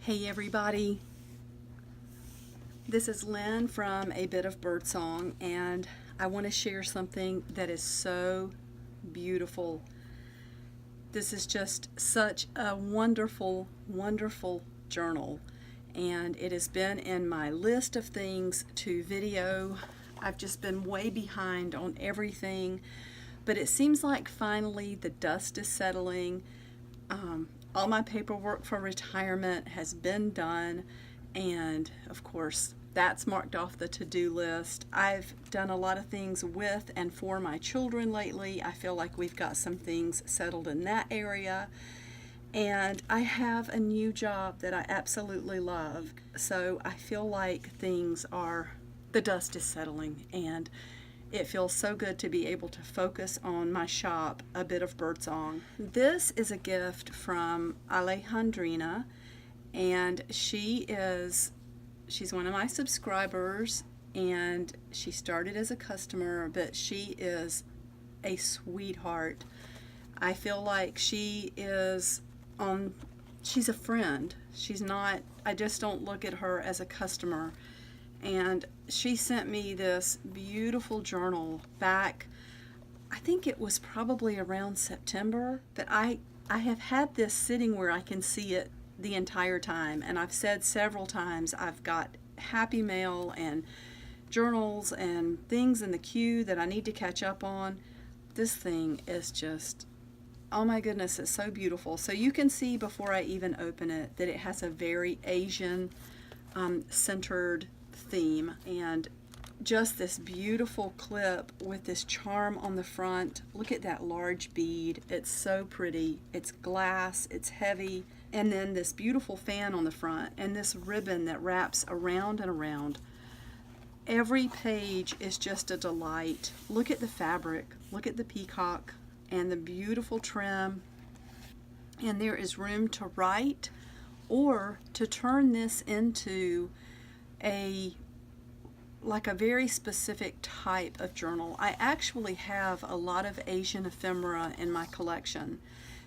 Hey everybody, this is Lynn from A Bit of Birdsong, and I want to share something that is so beautiful. This is just such a wonderful, wonderful journal, and it has been in my list of things to video. I've just been way behind on everything, but it seems like finally the dust is settling. All my paperwork for retirement has been done, and of course that's marked off the to-do list. I've done a lot of things with and for my children lately. I feel like we've got some things settled in that area, and I have a new job that I absolutely love. So I feel like the dust is settling, and it feels so good to be able to focus on my shop, A Bit of Birdsong. This is a gift from Alejandrina, and she's one of my subscribers, and she started as a customer, but she is a sweetheart. I feel like she's a friend. I just don't look at her as a customer. And she sent me this beautiful journal back, I think it was probably around September, but I have had this sitting where I can see it the entire time, and I've said several times I've got happy mail and journals and things in the queue that I need to catch up on. This thing is just, oh my goodness, it's so beautiful. So you can see before I even open it that it has a very Asian centered theme, and just this beautiful clip with this charm on the front. Look at that large bead. It's so pretty. It's glass, it's heavy, and then this beautiful fan on the front and this ribbon that wraps around and around. Every page is just a delight. Look at the fabric, look at the peacock and the beautiful trim, and there is room to write or to turn this into a very specific type of journal. I actually have a lot of Asian ephemera in my collection,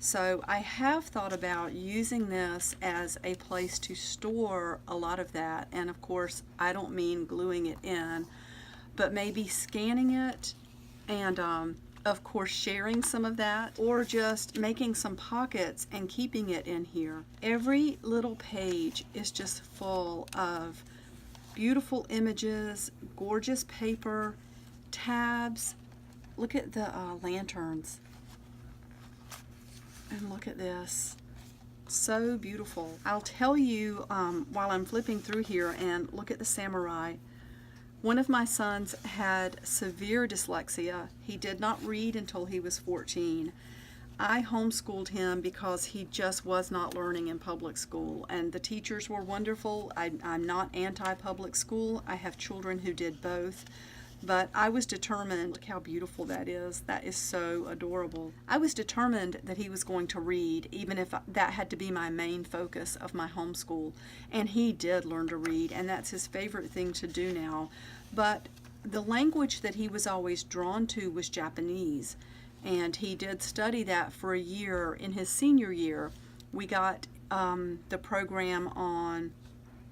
so I have thought about using this as a place to store a lot of that. And of course I don't mean gluing it in, but maybe scanning it and of course sharing some of that, or just making some pockets and keeping it in here. Every little page is just full of beautiful images, gorgeous paper, tabs. Look at the lanterns, and look at this, so beautiful. I'll tell you while I'm flipping through here, and look at the samurai. One of my sons had severe dyslexia. He did not read until he was 14. I homeschooled him because he just was not learning in public school, and the teachers were wonderful. I'm not anti-public school. I have children who did both, but I was determined. Look how beautiful that is. That is so adorable. I was determined that he was going to read, even if that had to be my main focus of my homeschool, and he did learn to read, and that's his favorite thing to do now. But the language that he was always drawn to was Japanese, and he did study that for a year. In his senior year, we got the program on,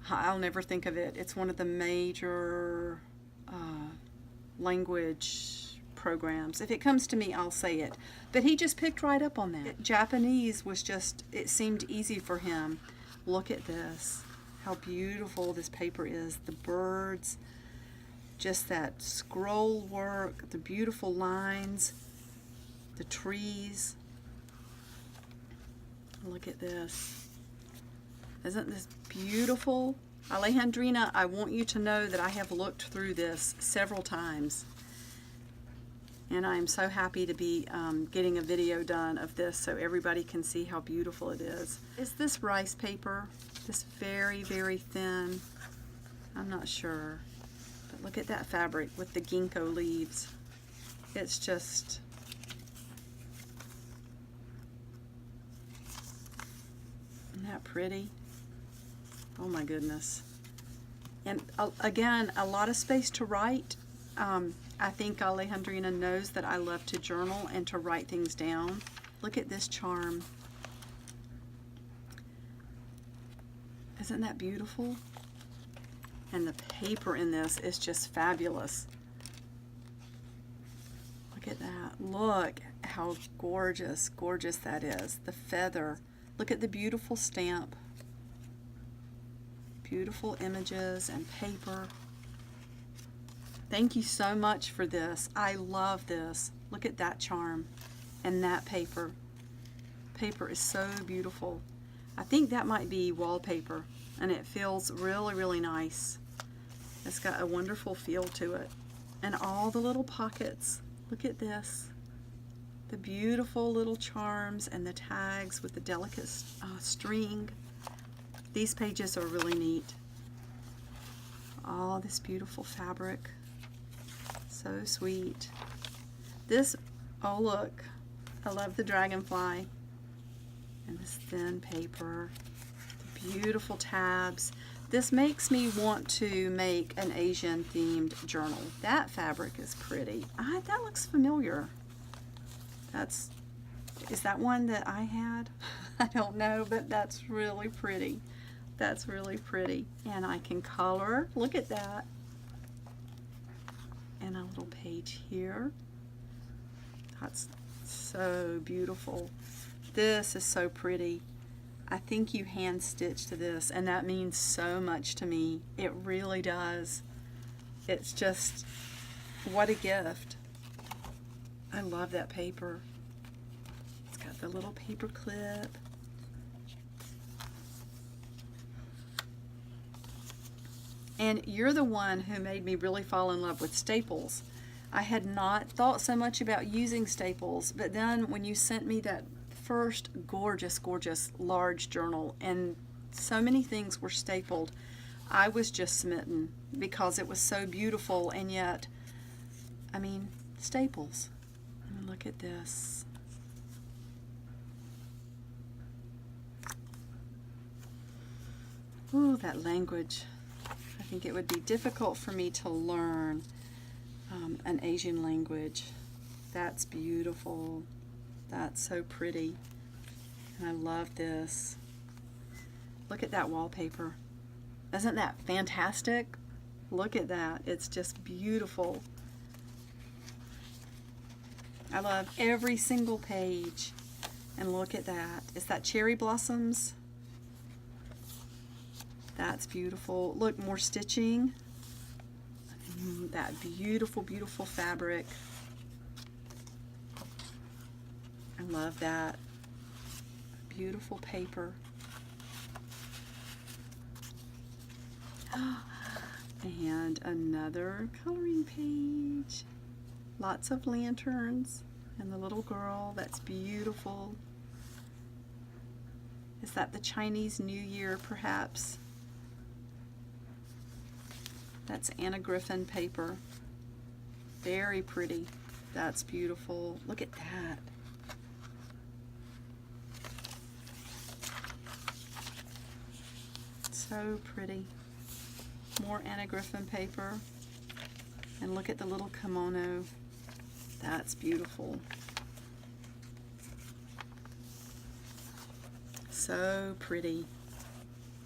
I'll never think of it, it's one of the major language programs. If it comes to me, I'll say it. But he just picked right up on that. Japanese was just, it seemed easy for him. Look at this, how beautiful this paper is. The birds, just that scroll work, the beautiful lines, the trees. Look at this. Isn't this beautiful? Alejandrina, I want you to know that I have looked through this several times, and I am so happy to be getting a video done of this so everybody can see how beautiful it is. Is this rice paper? This very, very thin? I'm not sure. But look at that fabric with the ginkgo leaves. It's just, isn't that pretty? Oh my goodness. And again, a lot of space to write. I think Alejandrina knows that I love to journal and to write things down. Look at this charm. Isn't that beautiful? And the paper in this is just fabulous. Look at that. Look how gorgeous, gorgeous that is. The feather. Look at the beautiful stamp. Beautiful images and paper. Thank you so much for this. I love this. Look at that charm and that paper. Paper is so beautiful. I think that might be wallpaper, and it feels really, really nice. It's got a wonderful feel to it. And all the little pockets. Look at this. The beautiful little charms and the tags with the delicate string. These pages are really neat. All this beautiful fabric. So sweet. This, oh look, I love the dragonfly. And this thin paper. The beautiful tabs. This makes me want to make an Asian themed journal. That fabric is pretty. That looks familiar. Is that one that I had? I don't know, but that's really pretty. That's really pretty. And I can color. Look at that. And a little page here. That's so beautiful. This is so pretty. I think you hand stitched this, and that means so much to me. It really does. It's just, what a gift. I love that paper. It's got the little paper clip. And you're the one who made me really fall in love with staples. I had not thought so much about using staples, but then when you sent me that first gorgeous, gorgeous large journal and so many things were stapled, I was just smitten because it was so beautiful, and yet, I mean, staples. I mean, look at this. Ooh, that language. I think it would be difficult for me to learn an Asian language. That's beautiful. That's so pretty. And I love this. Look at that wallpaper. Isn't that fantastic? Look at that. It's just beautiful. I love every single page. And look at that. Is that cherry blossoms? That's beautiful. Look, more stitching. That beautiful, beautiful fabric. I love that. Beautiful paper. And another coloring page. Lots of lanterns and the little girl. That's beautiful. Is that the Chinese New Year, perhaps? That's Anna Griffin paper. Very pretty. That's beautiful. Look at that. So pretty. More Anna Griffin paper. And look at the little kimono. That's beautiful. So pretty.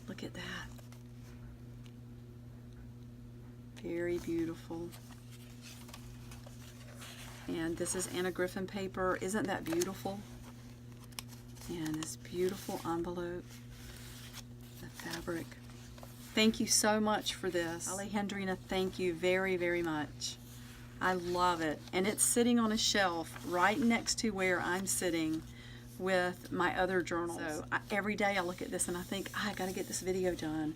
Look at that. Very beautiful. And this is Anna Griffin paper. Isn't that beautiful? And this beautiful envelope. The fabric. Thank you so much for this. Alejandrina, thank you very, very much. I love it. And it's sitting on a shelf right next to where I'm sitting with my other journals. So every day I look at this and I think, I got to get this video done.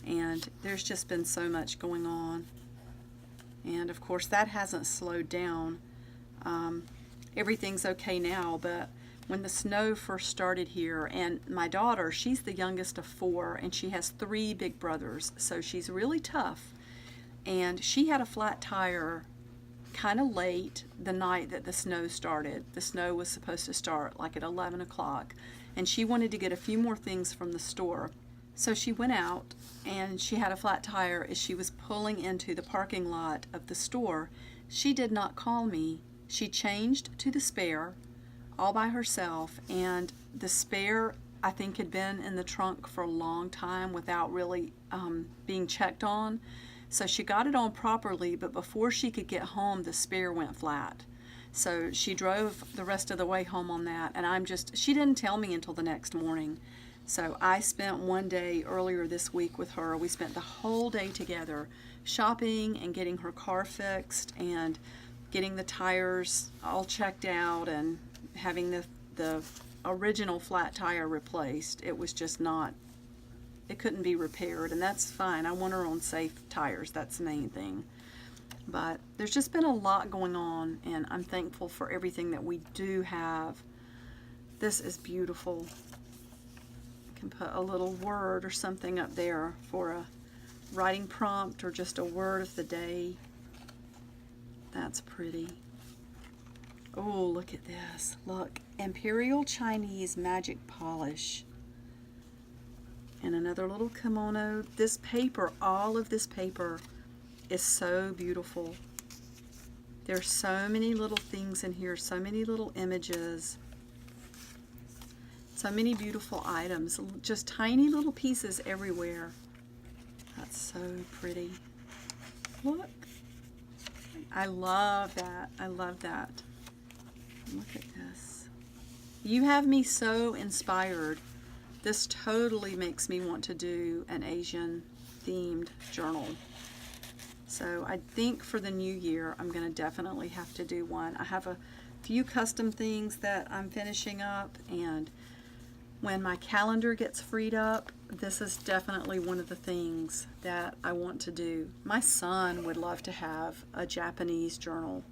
And there's just been so much going on. And of course that hasn't slowed down. Everything's okay now, but when the snow first started here, and my daughter, she's the youngest of 4, and she has 3 big brothers, so she's really tough. And she had a flat tire kind of late the night that the snow started. The snow was supposed to start like at 11 o'clock, and she wanted to get a few more things from the store. So she went out, and she had a flat tire as she was pulling into the parking lot of the store. She did not call me. She changed to the spare all by herself, and the spare, I think had been in the trunk for a long time without really being checked on. So she got it on properly, but before she could get home, the spare went flat. So she drove the rest of the way home on that, and she didn't tell me until the next morning. So I spent one day earlier this week with her. We spent the whole day together shopping and getting her car fixed and getting the tires all checked out and having the original flat tire replaced. It was just not, it couldn't be repaired, and that's fine. I want her on safe tires. That's the main thing. But there's just been a lot going on, and I'm thankful for everything that we do have. This is beautiful. I can put a little word or something up there for a writing prompt or just a word of the day. That's pretty. Oh, look at this. Look, Imperial Chinese Magic Polish. And another little kimono. This paper, all of this paper is so beautiful. There's so many little things in here, so many little images, so many beautiful items, just tiny little pieces everywhere. That's so pretty. Look. I love that. I love that. Look at this. You have me so inspired. This totally makes me want to do an Asian themed journal. So I think for the new year, I'm going to definitely have to do one. I have a few custom things that I'm finishing up, and when my calendar gets freed up, this is definitely one of the things that I want to do. My son would love to have a Japanese journal.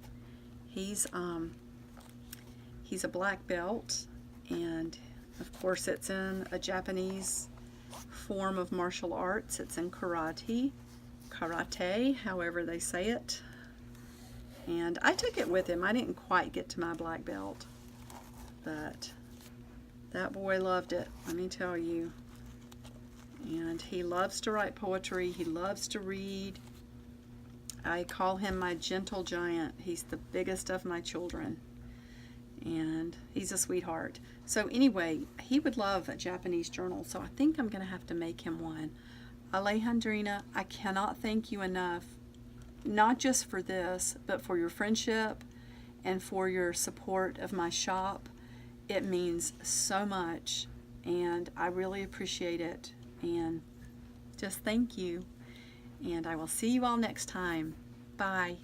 He's a black belt, and of course it's in a Japanese form of martial arts. It's in karate, however they say it. And I took it with him. I didn't quite get to my black belt, but that boy loved it, let me tell you. And he loves to write poetry. He loves to read. I call him my gentle giant. He's the biggest of my children. And he's a sweetheart. So anyway, he would love a Japanese journal, so I think I'm going to have to make him one. Alejandrina, I cannot thank you enough, not just for this, but for your friendship and for your support of my shop. It means so much, and I really appreciate it. And just thank you. And I will see you all next time. Bye.